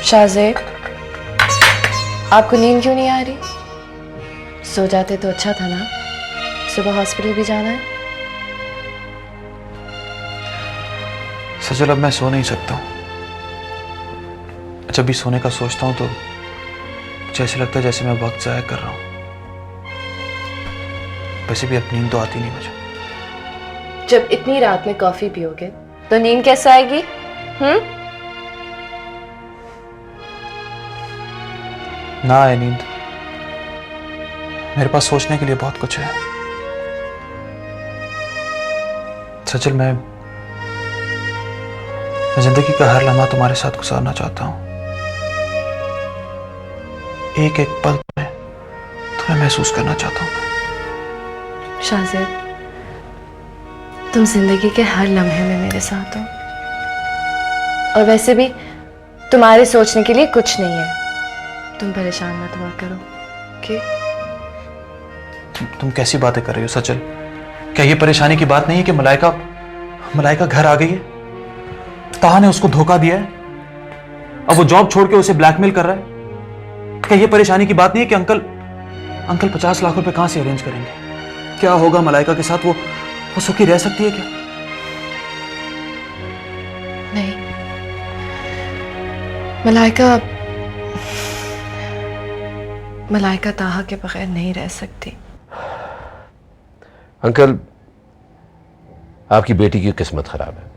शाहजेब, आपको नींद क्यों नहीं आ रही? सो जाते तो अच्छा था ना, सुबह हॉस्पिटल भी जाना है। सजल, अब मैं सो नहीं सकता हूं। जब भी सोने का सोचता हूं तो मुझे ऐसे लगता है जैसे मैं वक्त जाया कर रहा हूं। वैसे भी अब नींद तो आती नहीं मुझे। जब इतनी रात में कॉफी पियोगे तो नींद कैसे आएगी? ना आए नींद, मेरे पास सोचने के लिए बहुत कुछ है। सचल, मैं जिंदगी का हर लम्हा तुम्हारे साथ गुजारना चाहता हूं। एक एक पल में तुम्हें महसूस करना चाहता हूं। शाहजेब, तुम जिंदगी के हर लम्हे में मेरे साथ हो, और वैसे भी तुम्हारे सोचने के लिए कुछ नहीं है। तुम परेशान मत हुआ करो, ओके? तुम कैसी बातें कर रही हो सचल? क्या ये परेशानी की बात नहीं है कि मलाइका घर आ गई है? ताहा ने उसको धोखा दिया है, अब वो जॉब छोड़ के उसे ब्लैकमेल कर रहा है। क्या ये परेशानी की बात नहीं है कि अंकल 50 लाख रुपए कहां से अरेंज करेंगे? क्या होगा मलाइका के साथ? वो सुखी रह सकती है क्या? नहीं, मलाइका ताहा के बगैर नहीं रह सकती। अंकल, आपकी बेटी की किस्मत खराब है।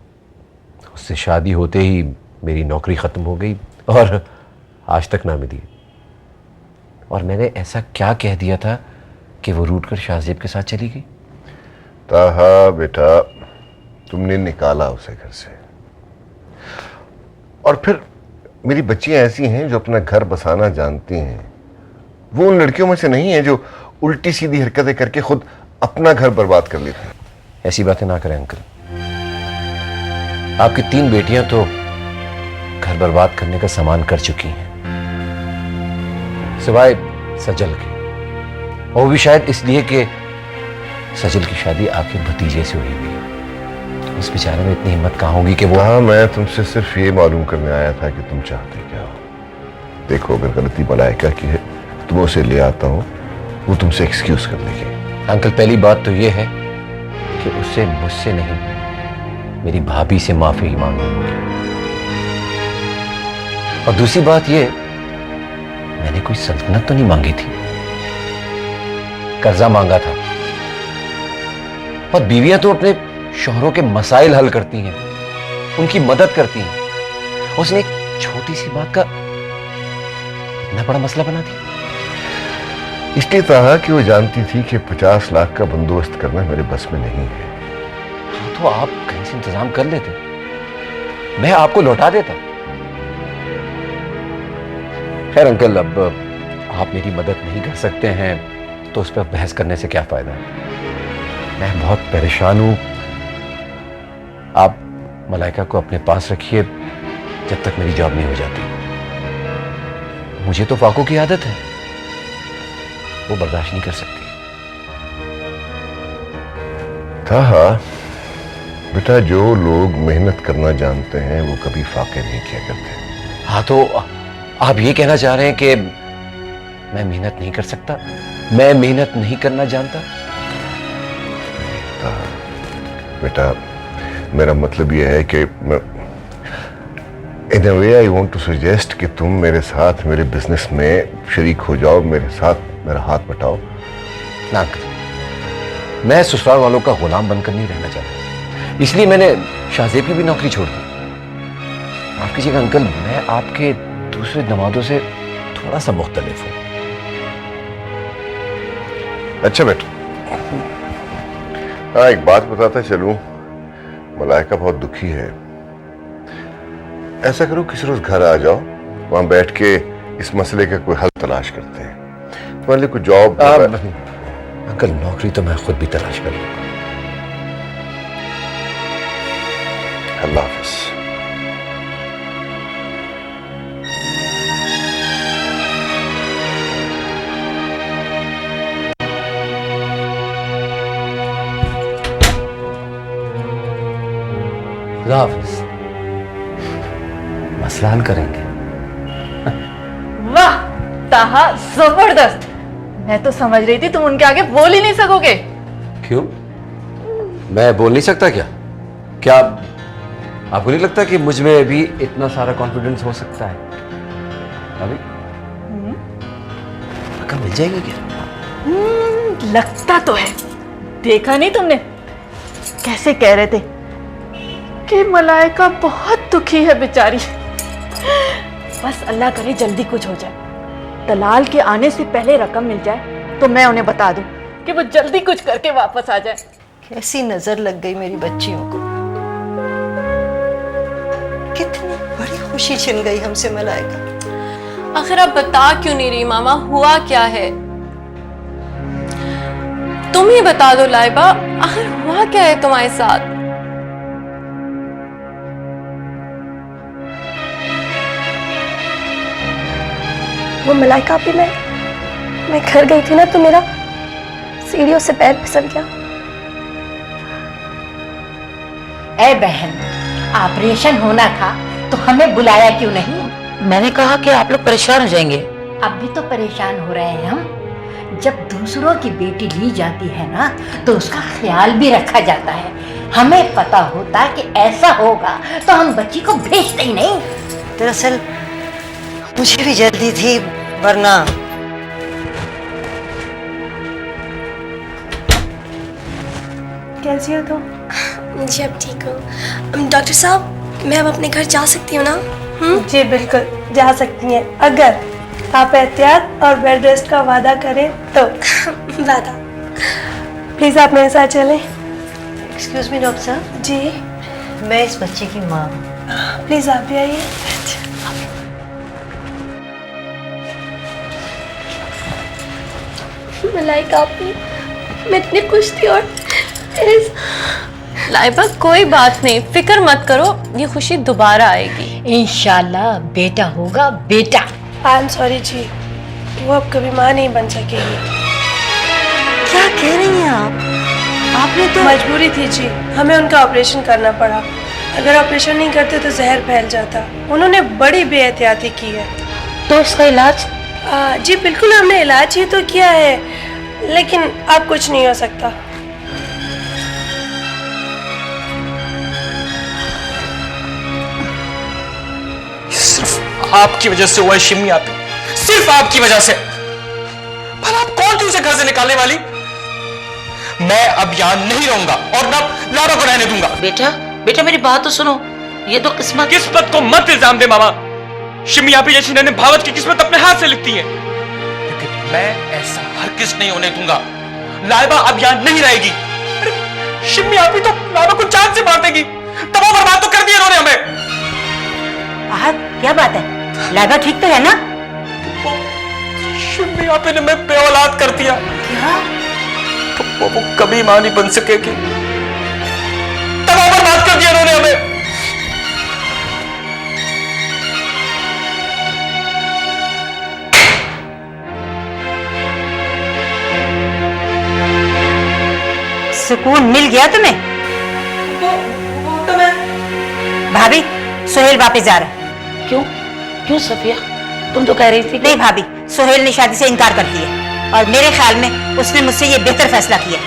उससे शादी होते ही मेरी नौकरी खत्म हो गई और आज तक ना मिली। और मैंने ऐसा क्या कह दिया था कि वो रूठ कर शाहजेब के साथ चली गई? ताहा बेटा, तुमने निकाला उसे घर से। और फिर मेरी बच्चियां ऐसी हैं जो अपना घर बसाना जानती हैं। वो उन लड़कियों में से नहीं है जो उल्टी सीधी हरकतें करके खुद अपना घर बर्बाद कर लेती हैं। ऐसी बातें ना करें अंकल। आपकी 3 बेटियां तो घर बर्बाद करने का सामान कर चुकी हैं, सिवाय सजल के। और वो भी शायद इसलिए कि सजल की शादी आपके भतीजे से हुई हुई है। उस बेचारे में इतनी हिम्मत कहाँ होगी कि वो। हाँ, मैं तुमसे सिर्फ ये मालूम करने आया था कि तुम चाहते क्या हो। देखो, अगर गलती मलाइका की है तो मैं उसे ले आता हूँ, वो तुमसे एक्सक्यूज कर लेगी। अंकल, पहली बात तो ये है कि उससे मुझसे नहीं, मेरी भाभी से माफी ही मांगनी होगी। और दूसरी बात ये, मैंने कोई सल्तनत तो नहीं मांगी थी, कर्जा मांगा था। और बीवियां तो अपने शौहरों के मसाइल हल करती हैं, उनकी मदद करती हैं। उसने एक छोटी सी बात का इतना बड़ा मसला बना दिया। इसलिए कहा कि वो जानती थी कि 50 लाख का बंदोबस्त करना मेरे बस में नहीं है। हाँ, तो आप कहीं से इंतजाम कर लेते, मैं आपको लौटा देता। खैर अंकल, अब आप मेरी मदद नहीं कर सकते हैं तो उस पर बहस करने से क्या फायदा है। मैं बहुत परेशान हूं। आप मलाइका को अपने पास रखिए जब तक मेरी जॉब नहीं हो जाती। मुझे तो फाको की आदत है, वो बर्दाश्त नहीं कर सकती। ताहा बेटा, जो लोग मेहनत करना जानते हैं वो कभी फाके नहीं किया करते। हाँ, तो आप ये कहना चाह रहे हैं कि मैं मेहनत नहीं कर सकता, मैं मेहनत नहीं करना जानता? बेटा, मेरा मतलब यह है कि इन अ वे आई वांट टू सजेस्ट कि तुम मेरे साथ मेरे बिजनेस में शरीक हो जाओ, मेरे साथ मेरा हाथ बटाओ। ना अंकल, मैं ससुराल वालों का गुलाम बनकर नहीं रहना चाहता, इसलिए मैंने शाहजेब की भी नौकरी छोड़ दी। माफ कीजिएगा अंकल, मैं आपके दूसरे दमादों से थोड़ा सा मुख्तलिफ हूं। अच्छा बेटा, हाँ, एक बात बताता चलूं, मलाइका बहुत दुखी है। ऐसा करो, किसी रोज घर आ जाओ, वहां बैठ के इस मसले का कोई हल तलाश करते हैं। तुम्हारे लिए कोई जॉब। अंकल, नौकरी तो मैं खुद भी तलाश कर लूंगा। अल्लाह हाफिज। खुदा हाफिज। मसला हल करेंगे। कहा जबरदस्त। मैं तो समझ रही थी तुम उनके आगे बोल ही नहीं सकोगे। क्यों? मैं बोल नहीं सकता क्या? क्या आपको नहीं लगता कि मुझ में भी इतना सारा कॉन्फिडेंस हो सकता है? अभी रकम मिल जाएगी क्या? लगता तो है। देखा नहीं तुमने कैसे कह रहे थे कि मलाइका बहुत दुखी है बेचारी। बस अल्लाह करे जल्दी कुछ हो जाए, दलाल के आने से पहले रकम मिल जाए तो मैं उन्हें बता दूं कि वो जल्दी कुछ करके वापस आ जाए। कैसी नजर लग गई मेरी बच्चियों को, कितनी बड़ी खुशी छिन गई हमसे मलाइका। आखिर आप बता क्यों नहीं रही मामा, हुआ क्या है? तुम ही बता दो लाइबा, आखिर हुआ क्या है तुम्हारे साथ? वो मलाइका भी मैं घर गई थी ना तो मेरा सीढ़ियों से पैर फिसल गया। ए बहन, ऑपरेशन होना था तो हमें बुलाया क्यों नहीं? मैंने कहा कि आप लोग परेशान हो जाएंगे। अब भी तो परेशान हो रहे हैं हम। जब दूसरों की बेटी ली जाती है ना तो उसका ख्याल भी रखा जाता है। हमें पता होता कि ऐसा होगा तो हम बच्ची को भेजते ही नहीं। दरअसल मुझे भी जल्दी थी, वरना कैसी हो तुम? जी अब ठीक हूँ। डॉक्टर साहब, मैं अब अपने घर जा सकती हूँ ना? जी बिल्कुल जा सकती हैं, अगर आप एहतियात और बेड रेस्ट का वादा करें तो। वादा। प्लीज आप मेरे साथ चलें। एक्सक्यूज मी डॉक्टर साहब, जी मैं इस बच्चे की माँ हूँ। प्लीज आप भी आइए। मलाइका अपनी, मैं इतनी खुश थी और इस लाइबा कोई बात नहीं, फिक्र मत करो, ये खुशी दोबारा आएगी इंशाल्लाह। बेटा होगा बेटा। आई एम सॉरी जी, वो अब कभी माँ नहीं बन सकेगी। क्या कह रही हैं आप? आपने तो मजबूरी थी जी, हमें उनका ऑपरेशन करना पड़ा। अगर ऑपरेशन नहीं करते तो जहर फैल जाता। उन्होंने बड़ी बेएहतियाती की है। तो इसका इलाज? जी बिल्कुल, हमने इलाज ही तो किया है, लेकिन अब कुछ नहीं हो सकता। सिर्फ आपकी वजह से हुआ है शिमी आपी, सिर्फ आपकी वजह से। भला आप कौन थी उसे घर से निकालने वाली? मैं अब यहां नहीं रहूंगा और ना लारा को रहने दूंगा। बेटा बेटा मेरी बात तो सुनो, ये तो किस्मत को मत इल्जाम दे मामा। शिमी आपी जैसी नन्हे भावत की किस्मत अपने हाथ से लिखती है, लेकिन मैं ऐसा हरगिज नहीं होने दूंगा। लाइबा अब यहां नहीं रहेगी। अरे शिमी आपी तो लाइबा को जान से मार देगी। तबाह बर्बाद तो कर दिया इन्होंने हमें। क्या बात है? लाइबा ठीक तो है ना? शिमी आपी ने मैं बेऔलाद कर दिया। क्या? तो वो कभी मां नहीं बन सकेगी। तबाह बर्बाद कर दिया इन्होंने हमें। सुकून मिल गया तुम्हें? वो तो मैं। भाभी, सोहेल वापस जा रहा है। क्यों? क्यों सफिया, तुम तो कह रही थी नहीं भाभी, सोहेल ने शादी से इनकार कर दिया और मेरे ख्याल में उसने मुझसे ये बेहतर फैसला किया।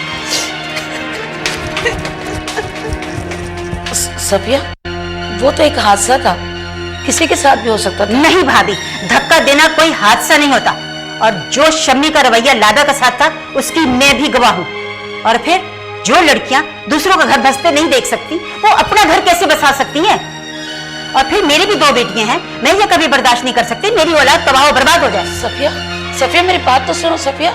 सफिया, वो तो एक हादसा था, किसी के साथ भी हो सकता था। नहीं भाभी, धक्का देना कोई हादसा नहीं होता। और जो शम्मी का रवैया लादा का साथ था उसकी मैं भी गवाह हूं। और फिर जो लड़कियां दूसरों का घर बसते नहीं देख सकती वो अपना घर कैसे बसा सकती हैं? और फिर मेरी भी 2 बेटियां हैं, मैं ये कभी बर्दाश्त नहीं कर सकती मेरी औलाद तबाह और बर्बाद हो जाए। सफिया, सफिया मेरी बात तो सुनो सफिया।